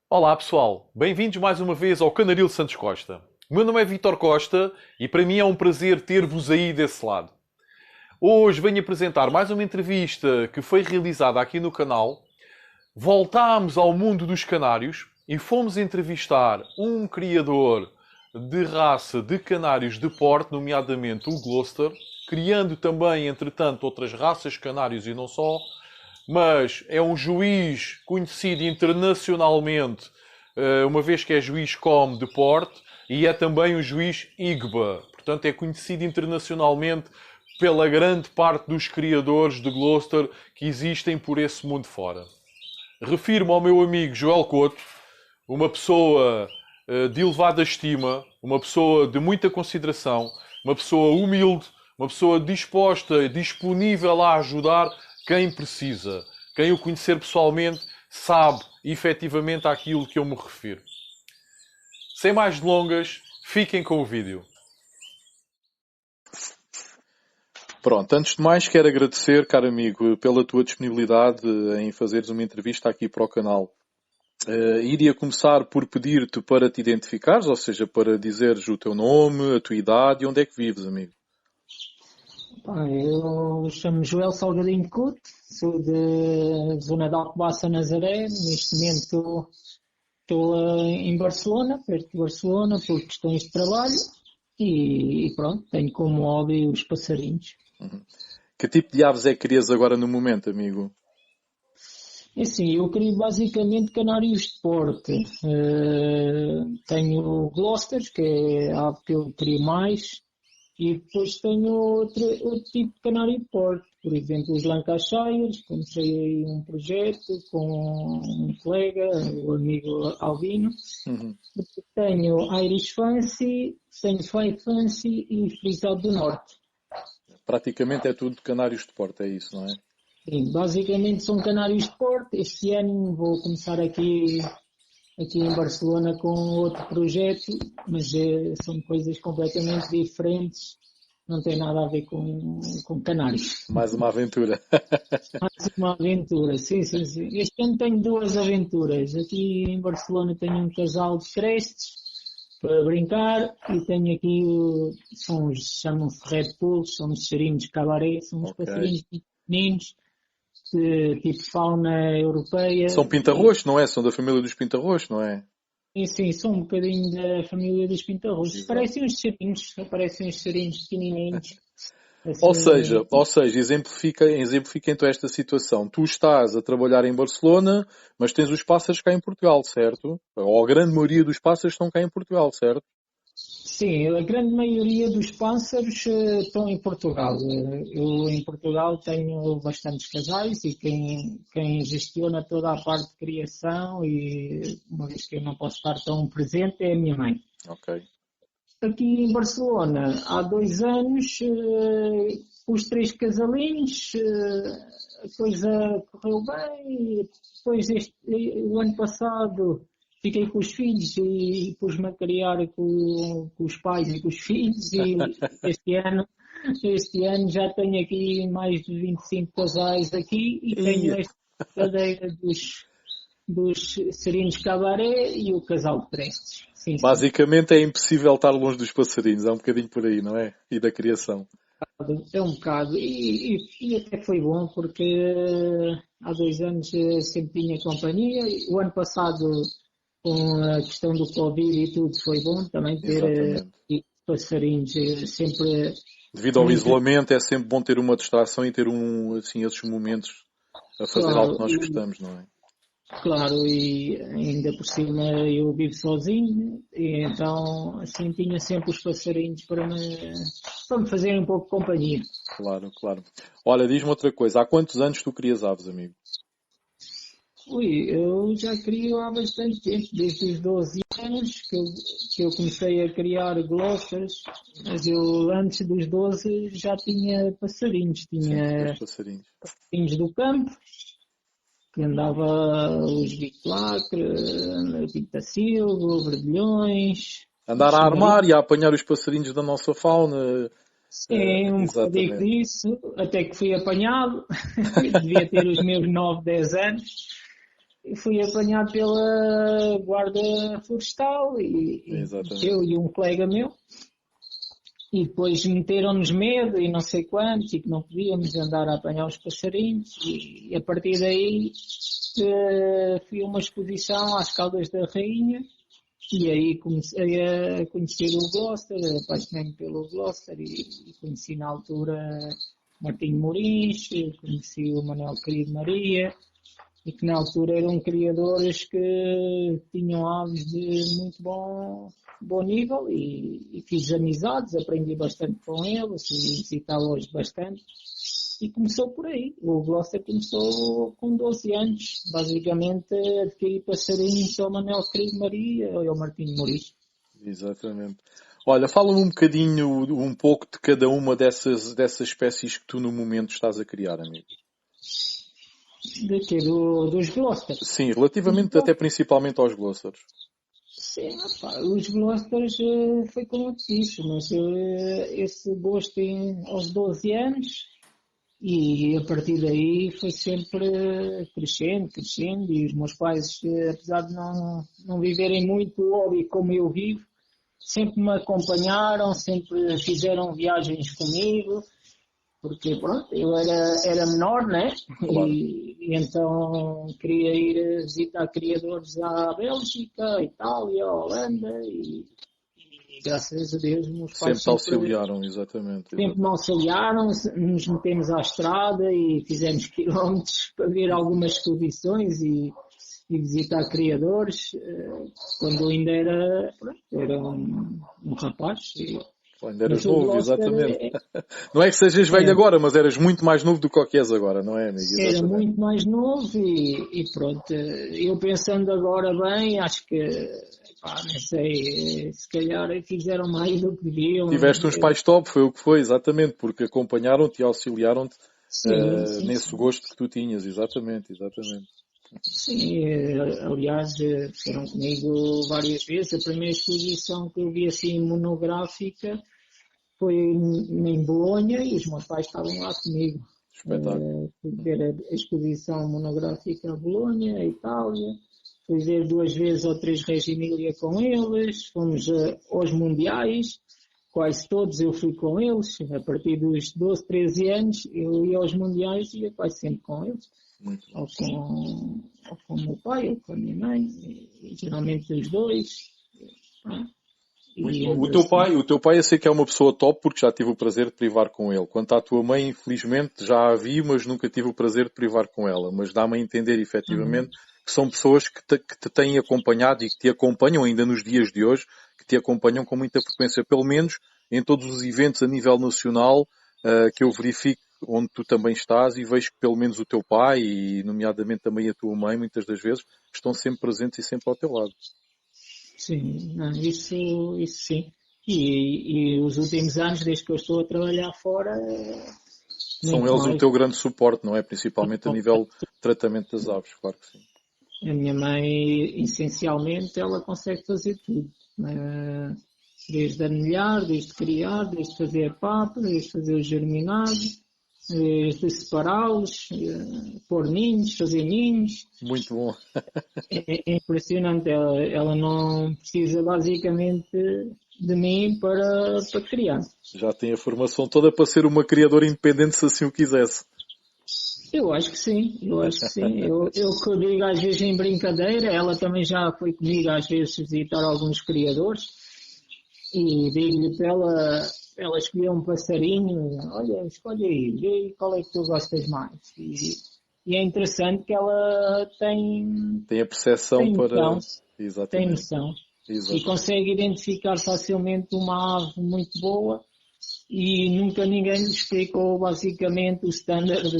Olá pessoal, bem-vindos mais uma vez ao Canaril Santos Costa. O meu nome é Vítor Costa e para mim é um prazer ter-vos aí desse lado. Hoje venho apresentar mais uma entrevista que foi realizada aqui no canal. Voltámos ao mundo dos canários e fomos entrevistar um criador de raça de canários de porte, nomeadamente o Gloucester, criando também, entretanto, outras raças canários e não só, mas é um juiz conhecido internacionalmente, uma vez que é juiz COM de porte, e é também um juiz IGBA. Portanto, é conhecido internacionalmente pela grande parte dos criadores de Gloucester que existem por esse mundo fora. Refiro-me ao meu amigo Joel Couto, uma pessoa de elevada estima, uma pessoa de muita consideração, uma pessoa humilde, uma pessoa disposta e disponível a ajudar quem precisa. Quem o conhecer pessoalmente sabe efetivamente àquilo que eu me refiro. Sem mais delongas, fiquem com o vídeo. Pronto, antes de mais quero agradecer, caro amigo, pela tua disponibilidade em fazeres uma entrevista aqui para o canal. Iria começar por pedir-te para te identificares, ou seja, para dizeres o teu nome, a tua idade e onde é que vives, amigo. Eu chamo-me Joel Salgadinho Couto, sou de zona de Alcobaça, Nazaré. Neste momento estou em Barcelona, perto de Barcelona, por questões de trabalho e pronto, tenho como hobby os passarinhos. Que tipo de aves é que querias agora no momento, amigo? É assim, eu crio basicamente canários de porte. Tenho Gloucesters, que é a ave que eu crio mais. E depois tenho outro tipo de canário de porte, por exemplo, os Lancashires. Comecei aí um projeto com um colega, o amigo Albino. Uhum. Depois tenho Irish Fancy, tenho Fly Fancy e Frisado do Norte. Praticamente é tudo canários de porte, é isso, não é? Sim, basicamente são canários de porte. Este ano vou começar aqui em Barcelona com outro projeto, mas são coisas completamente diferentes, não tem nada a ver com canários. Mais uma aventura. Mais uma aventura, sim, sim, sim. Este ano tenho duas aventuras. Aqui em Barcelona tenho um casal de crestes para brincar e tenho aqui, chamam-se Red Bull, são os passarinhos cabaré, são uns Ok. passarinhos pequeninos, de tipo fauna europeia. São pinta-roxos, não é? São da família dos pinta-roxos, não é? E sim, são um bocadinho da família dos pintarroscos. Exato. Parecem uns serinhos pequenininhos. Ou Assim, seja, exemplifica então esta situação. Tu estás a trabalhar em Barcelona, mas tens os pássaros cá em Portugal, certo? Ou a grande maioria dos pássaros estão cá em Portugal, certo? sim, a grande maioria dos pássaros estão em Portugal. Eu em Portugal tenho bastantes casais e quem gestiona toda a parte de criação e uma vez que eu não posso estar tão presente é a minha mãe. Ok. Aqui em Barcelona, há 2 anos, os três casalinhos, a coisa correu bem. E depois, o ano passado, fiquei com os filhos e pus-me a criar com os pais e com os filhos. E este ano já tenho aqui mais de 25 casais aqui e tenho E esta cadeira dos serinhos cabaré e o casal de prestes. Sim, sim. basicamente é impossível estar longe dos passarinhos, é um bocadinho por aí, não é? E da criação. É um bocado. E até foi bom porque há 2 anos sempre tinha companhia. O ano passado, com a questão do Covid e tudo, foi bom também ter Exatamente. passarinhos sempre Devido ao muito isolamento, é sempre bom ter uma distração e ter assim, esses momentos a fazer algo claro. que nós gostamos, não é? Claro, e ainda por cima eu vivo sozinho, e então assim tinha sempre os passarinhos para me fazerem um pouco de companhia. Claro, claro. Olha, diz-me outra coisa. Há quantos anos tu crias aves, amigo? Ui, eu já crio há bastante tempo, desde os 12 anos que eu comecei a criar glossas, mas eu antes dos 12 já tinha passarinhos, Sempre tinha tiveste passarinhos. passarinhos do campo, que andava os biclacre, pitacilgo, verdilhões, Andar a armar chimarrão. e a apanhar os passarinhos da nossa fauna. Sim, um bocadinho Exatamente. disso, até que fui apanhado, devia ter os meus 9, 10 anos, fui apanhado pela guarda florestal Exatamente. eu e um colega meu. E depois meteram-nos medo e não sei quantos, e que não podíamos andar a apanhar os passarinhos. E a partir daí fui a uma exposição às Caldas da Rainha. E aí comecei a conhecer o Gloucester, apaixonei-me pelo Gloucester e conheci na altura Martinho Mouris, conheci o Manuel Querido Maria, e que na altura eram criadores que tinham aves de muito bom nível e fiz amizades, aprendi bastante com eles e visitá-los bastante. E começou por aí. O Gloucester começou com 12 anos. Basicamente, adquiri passarinhos ao Manuel Querido Maria e ao Martinho Mouris. Exatamente. Olha, fala-me um bocadinho, um pouco de cada uma dessas espécies que tu no momento estás a criar, amigo. De quê? Dos Gloucesters? Sim, relativamente até principalmente aos Gloucesters. Sim, opa, os Gloucesters foi como eu te disse, mas esse gosto aos 12 anos e a partir daí foi sempre crescendo e os meus pais, apesar de não viverem muito o hobby como eu vivo, sempre me acompanharam, sempre fizeram viagens comigo, porque pronto, eu era menor, né? Claro. E então queria ir visitar criadores à Bélgica, Itália, Holanda e graças a Deus meus pais Sempre te auxiliaram, exatamente. sempre me auxiliaram, nos metemos à estrada e fizemos quilómetros para ver algumas exposições e visitar criadores, quando eu ainda era um rapaz. Ainda eras novo, exatamente. Não é que sejas velho agora, mas eras muito mais novo do que és agora, não é, amigo? Exatamente. Era muito mais novo e pronto. Eu pensando agora bem, acho que, não sei, se calhar fizeram mais do que deviam. Tiveste uns pais top, foi o que foi, exatamente, porque acompanharam-te e auxiliaram-te nesse gosto que tu tinhas, exatamente. Sim, aliás, foram comigo várias vezes. A primeira exposição que eu vi assim monográfica foi em Bolonha e os meus pais estavam lá comigo. Espetáculo. Fui ver a exposição monográfica a Bolonha, a Itália. Fui ver 2 vezes ou 3 Reggio Emilia com eles. Fomos aos Mundiais. Quase todos eu fui com eles. A partir dos 12, 13 anos eu ia aos Mundiais e ia quase sempre com eles. Ou com o meu pai, ou com a minha mãe, e geralmente os dois. O teu pai eu sei que é uma pessoa top porque já tive o prazer de privar com ele. Quanto à tua mãe, infelizmente já a vi, mas nunca tive o prazer de privar com ela. Mas dá-me a entender efetivamente que são pessoas que te têm acompanhado e que te acompanham ainda nos dias de hoje, que te acompanham com muita frequência, pelo menos em todos os eventos a nível nacional que eu verifico onde tu também estás e vejo que pelo menos o teu pai e nomeadamente também a tua mãe muitas das vezes estão sempre presentes e sempre ao teu lado. Sim, isso sim. E os últimos anos, desde que eu estou a trabalhar fora... São eles o teu grande suporte, não é? Principalmente a nível de tratamento das aves, claro que sim. A minha mãe, essencialmente, ela consegue fazer tudo. Desde anelhar, desde criar, desde fazer a papa, desde fazer o germinado, desde separá-los, pôr ninhos, fazer ninhos. Muito bom. É impressionante. Ela não precisa basicamente de mim para criar. Já tem a formação toda para ser uma criadora independente se assim o quisesse. Eu acho que sim. Eu que eu digo às vezes em brincadeira, ela também já foi comigo às vezes visitar alguns criadores e digo-lhe para ela escolher um passarinho, olha, escolhe aí, vê qual é que tu gostas mais. E é interessante que ela tem a percepção tem noção, Exatamente. Tem noção. E consegue identificar facilmente uma ave muito boa e nunca ninguém lhe explicou basicamente o standard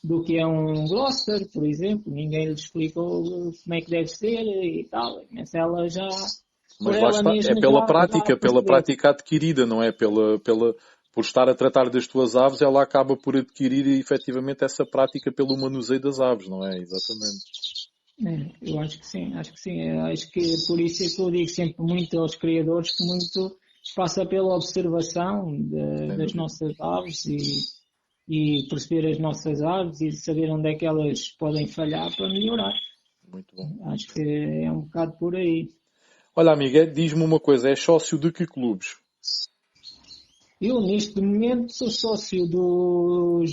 do que é um Gloucester, por exemplo. Ninguém lhe explicou como é que deve ser e tal. Mas ela já... Mas lá está, é pela prática adquirida, não é? Por estar a tratar das tuas aves, ela acaba por adquirir efetivamente essa prática pelo manuseio das aves, não é? Exatamente. Eu acho que sim. Acho que por isso é que eu digo sempre muito aos criadores que muito passa pela observação das nossas aves e perceber as nossas aves e saber onde é que elas podem falhar para melhorar. Muito bom. Acho que é um bocado por aí. Olha, amiga, diz-me uma coisa, és sócio de que clubes? Eu, neste momento, sou sócio do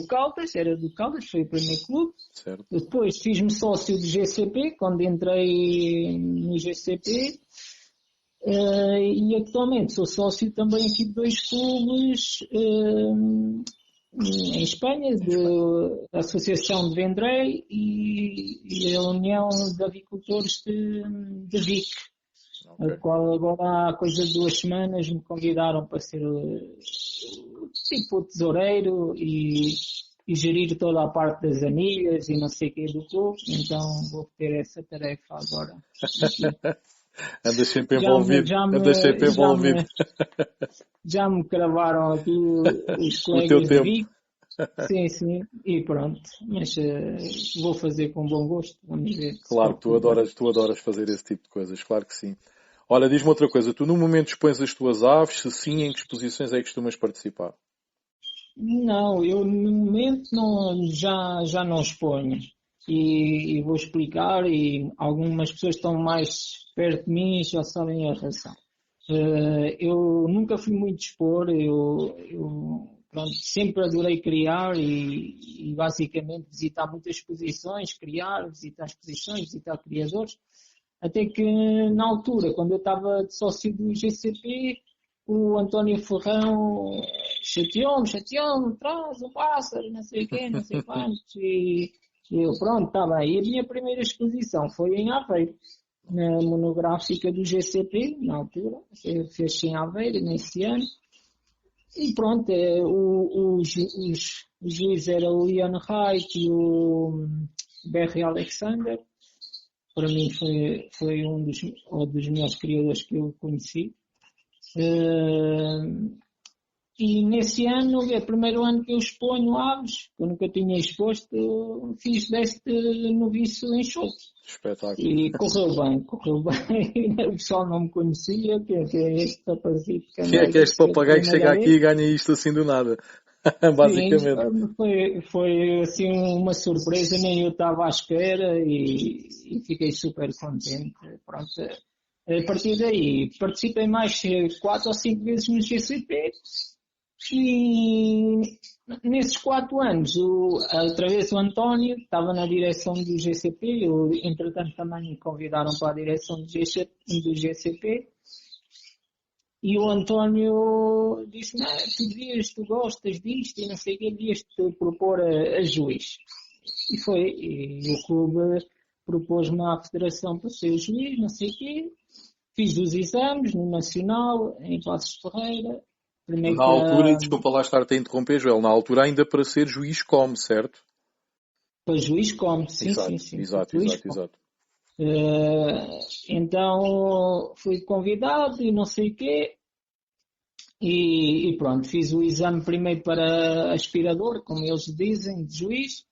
Caldas, era do Caldas, foi o primeiro clube. Certo. Depois fiz-me sócio do GCP, quando entrei no GCP. E atualmente sou sócio também aqui de 2 clubes em Espanha, da Associação de Vendrell e a União de Avicultores de Vic, a qual agora há coisa de 2 semanas me convidaram para ser tipo tesoureiro e gerir toda a parte das anilhas e não sei o que do clube, então vou ter essa tarefa agora. Andas sempre envolvido. Já me cravaram aqui os O colegas teu de tempo. Vic. Sim, e pronto. Mas vou fazer com bom gosto. Vamos ver. Claro que tu adoras fazer esse tipo de coisas, claro que sim. Olha, diz-me outra coisa, tu no momento expões as tuas aves, se sim, em que exposições é que costumas participar? Não, eu no momento já não exponho. E vou explicar, e algumas pessoas que estão mais perto de mim já sabem a razão. Eu nunca fui muito expor, pronto, sempre adorei criar e basicamente visitar muitas exposições, visitar exposições, visitar criadores, até que na altura, quando eu estava de sócio do GCP, o António Ferrão chateou-me, traz um pássaro, não sei o quê, não sei quantos, e eu, pronto, está bem. E a minha primeira exposição foi em Aveiro, na monográfica do GCP, na altura, fez-se em Aveiro, nesse ano, e pronto, os juízes eram o Ian Wright e o Barry Alexander. Para mim foi um dos melhores criadores que eu conheci. E nesse ano, é o primeiro ano que eu exponho aves, que eu nunca tinha exposto, fiz deste noviço em Chope. Espetáculo. E correu bem. O pessoal não me conhecia, que é este rapazito que Quem é que é este papagaio que chega aqui e ganha isto assim do nada? Basicamente. Sim, foi assim uma surpresa, nem eu estava à espera e fiquei super contente. Pronto. A partir daí, participei mais 4 ou 5 vezes no GCP e nesses 4 anos, outra vez o António estava na direção do GCP, entretanto também me convidaram para a direção do GCP e o António disse-me, tu gostas disto e não sei o que, devias-te propor a juiz. E o clube propôs-me à federação para ser juiz, não sei o quê. Fiz os exames no Nacional, em Passos de Ferreira. Na altura, desculpa lá estar-te a interromper, Joel, na altura ainda para ser juiz como, certo? Para juiz como, sim. Exato. Então fui convidado e não sei o quê. E pronto, fiz o exame primeiro para aspirador, como eles dizem, de juiz.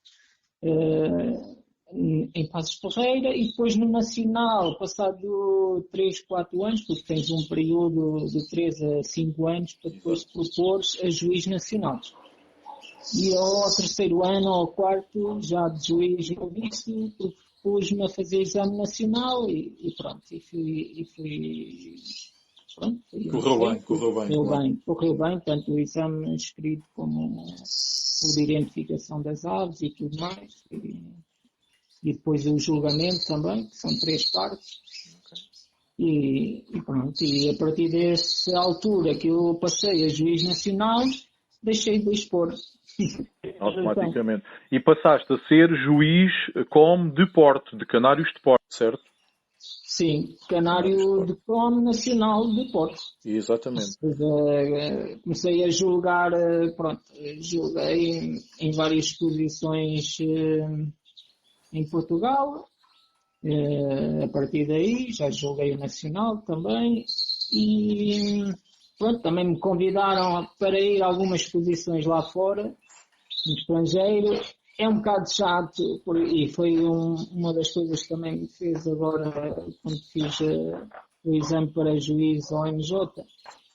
Em Passos de Ferreira e depois no Nacional, passado 3, 4 anos, porque tens um período de 3 a 5 anos para depois propores a juiz nacional. E ao 3º ano, ao 4º, já de juiz noviço, propus-me a fazer exame nacional e pronto, pronto. Correu bem, tanto o exame escrito como o de identificação das aves e tudo mais. E depois o julgamento também, que são 3 partes. E pronto, e a partir dessa altura que eu passei a juiz nacional, deixei de expor. Automaticamente. E passaste a ser juiz como de Porto, de Canários de Porto, certo? Sim, Canário de Come Nacional de Porto. Exatamente. Comecei a julgar, julguei em várias exposições em Portugal, a partir daí já joguei o Nacional também e pronto, também me convidaram para ir a algumas exposições lá fora, no estrangeiro. É um bocado chato e foi uma das coisas que também me fez agora quando fiz o exame para juiz OMJ,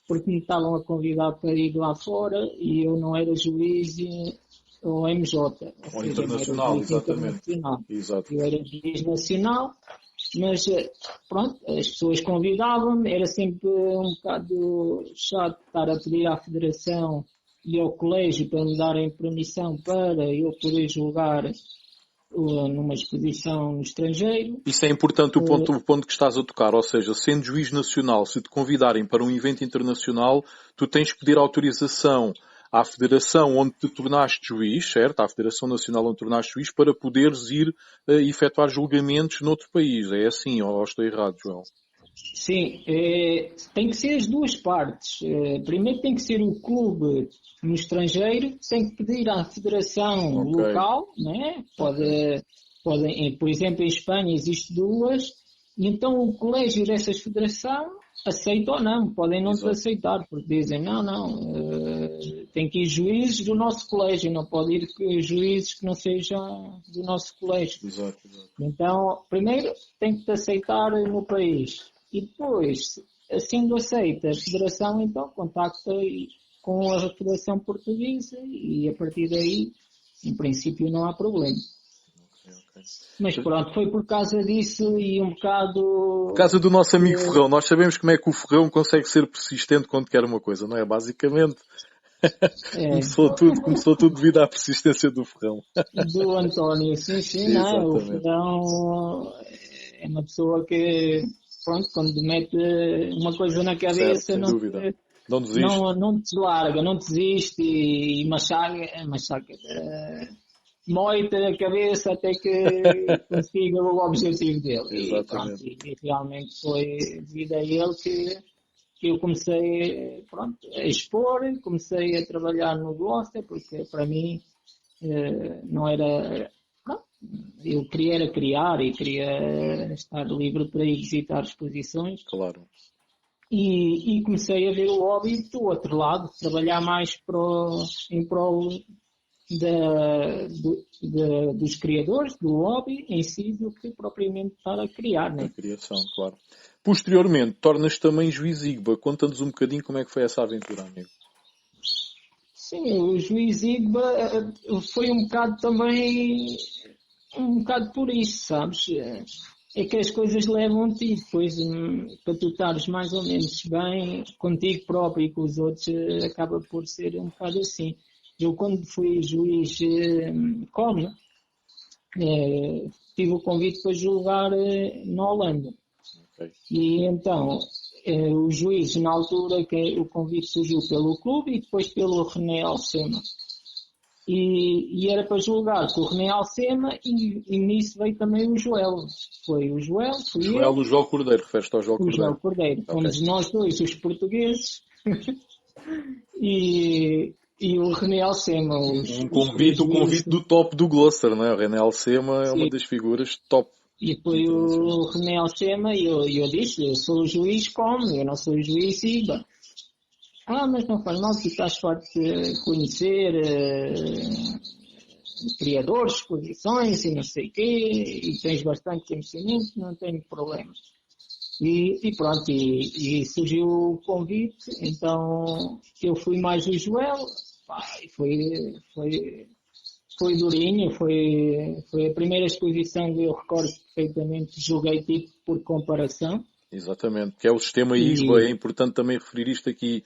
porque me estavam a convidar para ir lá fora e eu não era juiz ou MJ. Ou internacional, exatamente. Internacional. Exato. Eu era juiz nacional, mas pronto, as pessoas convidavam-me, era sempre um bocado chato estar a pedir à Federação e ao colégio para me darem permissão para eu poder julgar numa exposição no estrangeiro. Isso é importante o ponto que estás a tocar, ou seja, sendo juiz nacional, se te convidarem para um evento internacional, tu tens que pedir autorização à Federação onde te tornaste juiz, certo? À Federação Nacional onde te tornaste juiz, para poderes ir efetuar julgamentos noutro país. É assim, ou estou errado, João? Sim, tem que ser as duas partes. Primeiro tem que ser o clube no estrangeiro, tem que pedir à federação local, né? Podem, por exemplo, em Espanha existe duas, e então o colégio dessas federação aceita ou não, podem não te aceitar, porque dizem, tem que ir juízes do nosso colégio, não pode ir juízes que não sejam do nosso colégio. Exato. Então, primeiro tem que te aceitar no país. E depois, sendo aceita a Federação, então contacta com a Federação Portuguesa e a partir daí, em princípio, não há problema. Okay. Mas pronto, foi por causa disso e um bocado... Por causa do nosso amigo Ferrão. Nós sabemos como é que o Ferrão consegue ser persistente quando quer uma coisa, não é? Basicamente, começou tudo devido à persistência do Ferrão. Do António, sim, não. O Ferrão é uma pessoa que... Pronto, quando mete uma coisa na cabeça, não desiste. Não te larga, não desiste e moita a cabeça até que consiga o objetivo dele. E realmente foi devido a ele que eu comecei a expor, comecei a trabalhar no Gloucester, porque para mim não era... Eu queria criar e queria estar livre para ir visitar exposições. Claro. E comecei a ver o hobby do outro lado, trabalhar mais em prol dos criadores, do hobby em si, do que propriamente estar a criar, né? A criação, claro. Posteriormente, tornas-te também juiz IGBA. Conta-nos um bocadinho como é que foi essa aventura, amigo. Sim, o juiz IGBA foi um bocado também... Um bocado por isso, sabes? É que as coisas levam-te e depois, para tu estares mais ou menos bem contigo próprio e com os outros, acaba por ser um bocado assim. Eu, quando fui juiz COM, tive o convite para julgar na Holanda. Okay. E então, o juiz, na altura, que o convite surgiu pelo clube e depois pelo René Alcema. E era para julgar com o René Alcema e nisso veio também o Joel. Foi o Joel, o Joel Cordeiro, refere-te ao Joel Cordeiro. O Joel Cordeiro. Okay. Fomos nós dois, os portugueses, e o René Alcema. O convite do top do Gloucester, não é? O René Alcema é uma das figuras top. E foi o René Alcema e eu disse, eu sou o juiz eu não sou o juiz IGBA. Mas não faz mal, tu estás farto de conhecer criadores, exposições e não sei o quê, e tens bastante conhecimento, não tenho problema. E pronto, e surgiu o convite, então eu fui mais o Joel, e foi durinho, foi a primeira exposição que eu recordo perfeitamente, julguei tipo por comparação. Exatamente, que é o sistema IGBA. É importante também referir isto aqui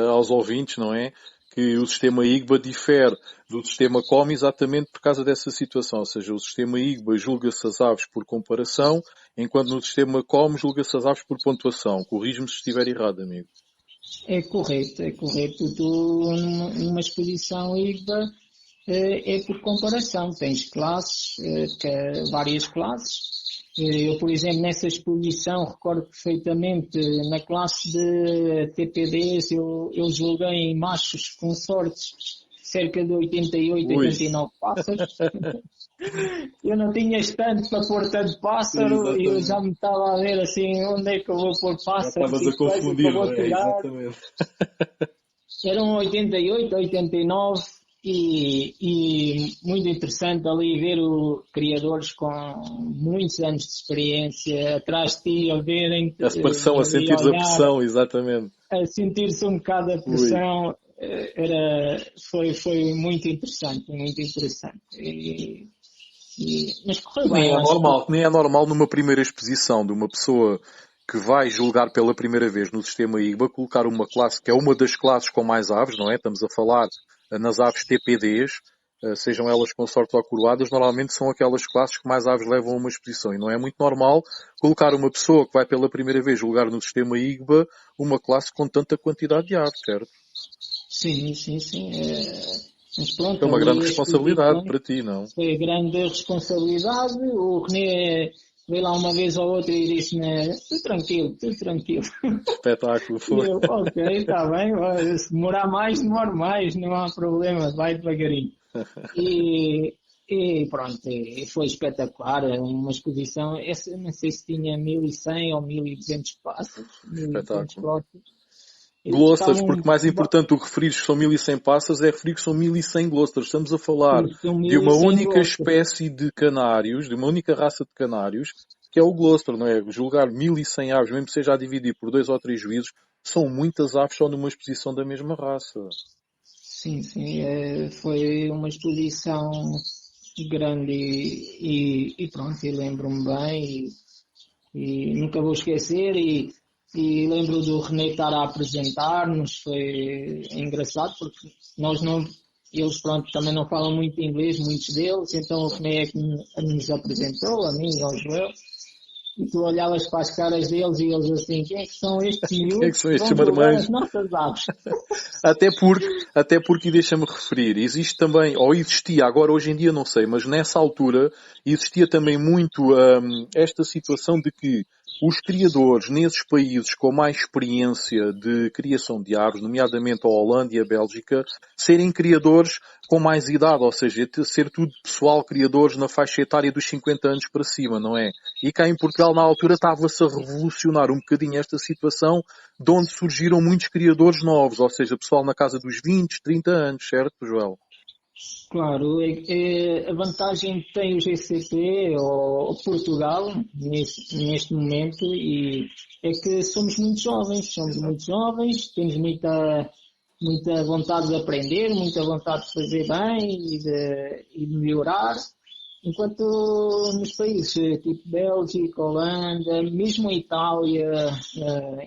aos ouvintes, não é? Que o sistema IGBA difere do sistema COM exatamente por causa dessa situação. Ou seja, o sistema IGBA julga-se as aves por comparação, enquanto no sistema COM julga-se as aves por pontuação. Corrige-me se estiver errado, amigo. É correto. Tu, numa exposição IGBA, é por comparação. Tens classes, várias classes. Eu, por exemplo, nessa exposição, recordo perfeitamente, na classe de TPDs, eu julguei em machos com sortes cerca de 88, 89 pássaros. Eu não tinha estante para pôr tanto pássaro e eu já me estava a ver assim, onde é que eu vou pôr pássaro? Estavas a confundir, não é? Exatamente. Eram 88, 89 e muito interessante ali ver criadores com muitos anos de experiência atrás de ti, a verem... A pressão, a sentir a pressão, exatamente. A sentir-se um bocado a pressão. foi muito interessante, muito interessante. Mas correu Que nem bem, é acho que normal, que nem é normal numa primeira exposição de uma pessoa que vai julgar pela primeira vez no sistema IGBA, colocar uma classe que é uma das classes com mais aves, não é? Estamos a falar nas aves TPDs, sejam elas consortes ou coroadas, normalmente são aquelas classes que mais aves levam a uma exposição. E não é muito normal colocar uma pessoa que vai pela primeira vez julgar no sistema IGBA uma classe com tanta quantidade de aves, certo? sim, sim, sim. Mas É pronto, uma grande ali as responsabilidade posições para ti, não? foi grande responsabilidade. O René veio lá uma vez ou outra e disse-me, tudo tranquilo, tudo tranquilo. Espetáculo E foi. eu, ok, está bem, olha, se demorar mais, demoro mais, não há problema, vai devagarinho. E, e pronto, e foi espetacular, uma exposição, essa, não sei se tinha 1100 ou 1200 passos, 1200 Espetáculo. glossas. E Glossars, estavam, porque mais importante do que referir que são 1100 passas é referir que são 1100 glossars. Estamos a falar são de uma 1100 única glossas. espécie de canários, de uma única raça de canários, que é o Gloucester, não é? Julgar 1100 aves, mesmo que seja a dividir por 2 ou 3 juízos, são muitas aves só numa exposição da mesma raça. Sim, sim, foi uma exposição grande e pronto, e lembro-me bem e nunca vou esquecer e lembro do René estar a apresentar-nos, foi engraçado porque nós não, eles pronto também não falam muito inglês, muitos deles, então o René é que nos apresentou, a mim e ao Joel, e tu olhavas para as caras deles e eles assim, quem é que são estes Quem é que miúdos são que estes vão julgar marmães? as nossas aves? Até porque, e deixa-me referir, existe também, ou existia, agora hoje em dia não sei, mas nessa altura existia também muito esta situação de que os criadores nesses países com mais experiência de criação de aves, nomeadamente a Holanda e a Bélgica, serem criadores com mais idade, ou seja, ser tudo pessoal criadores na faixa etária dos 50 anos para cima, não é? E cá em Portugal na altura estava-se a revolucionar um bocadinho esta situação, de onde surgiram muitos criadores novos, ou seja, pessoal na casa dos 20, 30 anos, certo, Joel? Claro, a vantagem que tem o GCP ou Portugal neste momento e é que somos Exato. muito jovens, temos muita vontade de aprender, muita vontade de fazer bem e de melhorar, enquanto nos países tipo Bélgica, Holanda, mesmo a Itália,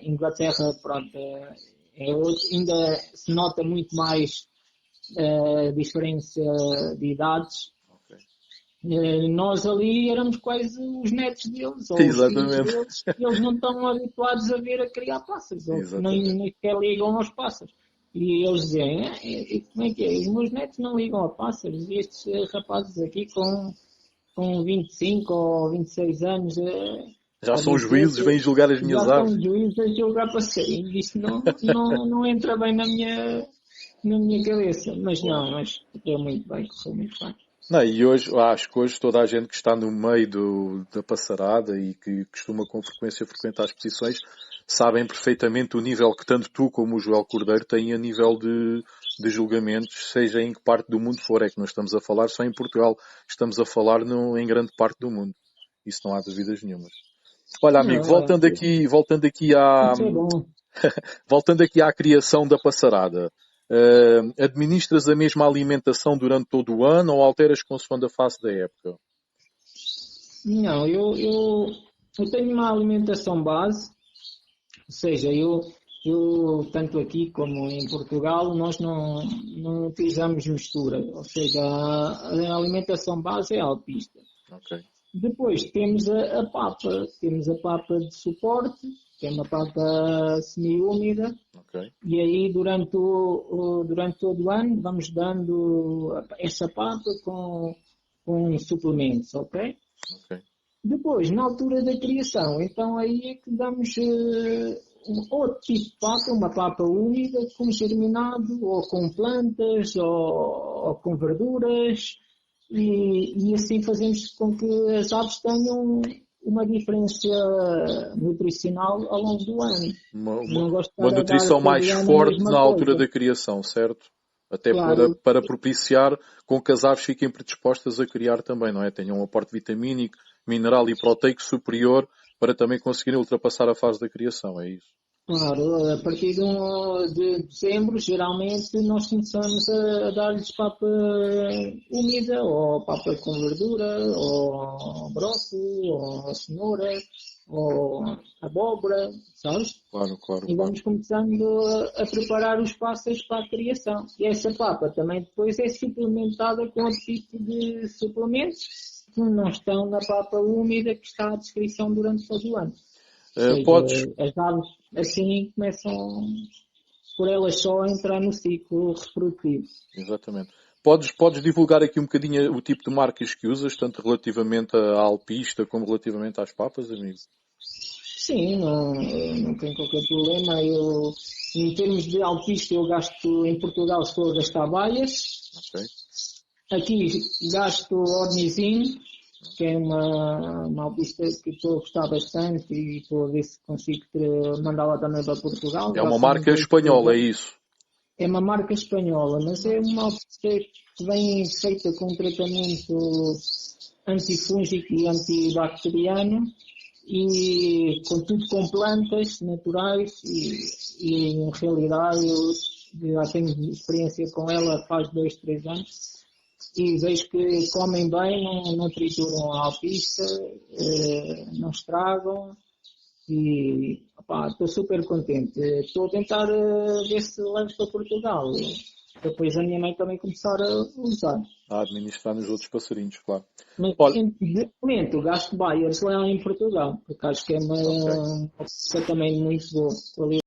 Inglaterra, pronto, ainda se nota muito mais diferença de idades. Ok. Nós ali éramos quase os netos deles, ou os filhos Exatamente. deles, e eles não estão habituados a ver a criar pássaros, ou Exatamente. nem sequer ligam aos pássaros. E eles dizem, como é que é? Os meus netos não ligam a pássaros, e estes rapazes aqui com 25 ou 26 anos, Já ou são 28, juízes, vêm julgar as já minhas são aves. juízes a julgar passarinhos. Isto não entra bem na minha cabeça, mas Claro. não, mas correu muito bem, correu muito bem. Não, e hoje, acho que hoje toda a gente que está no meio da passarada e que costuma com frequência frequentar as exposições, sabem perfeitamente o nível que tanto tu como o Joel Cordeiro têm a nível de julgamentos, seja em que parte do mundo for. É que nós estamos a falar só em Portugal, estamos a falar em grande parte do mundo. Isso não há dúvidas nenhumas. Olha, amigo, Não, isso é bom. voltando aqui à criação da passarada. Administras a mesma alimentação durante todo o ano ou alteras consoante a fase da época? Não, eu tenho uma alimentação base, ou seja, eu tanto aqui como em Portugal, nós não utilizamos mistura, ou seja, a alimentação base é alpista. Ok, Depois temos a papa de suporte, que é uma papa semi-úmida, ok, e aí durante todo o ano vamos dando essa papa com suplementos, ok? ok. Depois, na altura da criação, então aí é que damos um outro tipo de papa, uma papa úmida, com germinado, ou com plantas, ou com verduras, e assim fazemos com que as aves tenham uma diferença nutricional ao longo do ano. Uma, uma, Não gosto de uma estar a dar nutrição mais todo ano a forte na mesma altura coisa. da criação, certo? Até Claro, para propiciar com que as aves fiquem predispostas a criar também, não é? Tenham um aporte vitamínico, mineral e proteico superior para também conseguirem ultrapassar a fase da criação, é isso? Claro, a partir de dezembro, geralmente, nós começamos a dar-lhes papa úmida, ou papa com verdura, ou brócolis, ou cenoura, ou abóbora, sabes? Claro, claro, E claro. vamos começando a preparar os pássaros para a criação. E essa papa também depois é suplementada com outro tipo de suplementos que não estão na papa úmida que está à descrição durante todo o ano. Ou Podes, seja, as aves assim começam por elas só a entrar no ciclo reprodutivo. exatamente. Podes divulgar aqui um bocadinho o tipo de marcas que usas, tanto relativamente à alpista como relativamente às papas, amigo? Sim, não tem qualquer problema. Eu, em termos de alpista, eu gasto em Portugal, estou a gastar baias. Ok. Aqui gasto Ornizine, que é uma alpista que estou a gostar bastante e estou a ver se consigo mandá-la também para Portugal. É uma Gasto marca uns 2, 3 espanhola, é euros. isso? É uma marca espanhola, mas é uma alpista que vem feita com um tratamento antifúngico e antibacteriano e com tudo com plantas naturais e em realidade eu já tenho experiência com ela faz 2, 3 anos e vejo que comem bem, não trituram a alpista, não estragam e opá, estou super contente. Estou a tentar ver se levo para Portugal. Depois a minha mãe também começar a usar. A administrar nos outros passarinhos, claro. Mas Olha, de momento gasto Bayers lá em Portugal, porque acho que é ok. uma opção também muito boa.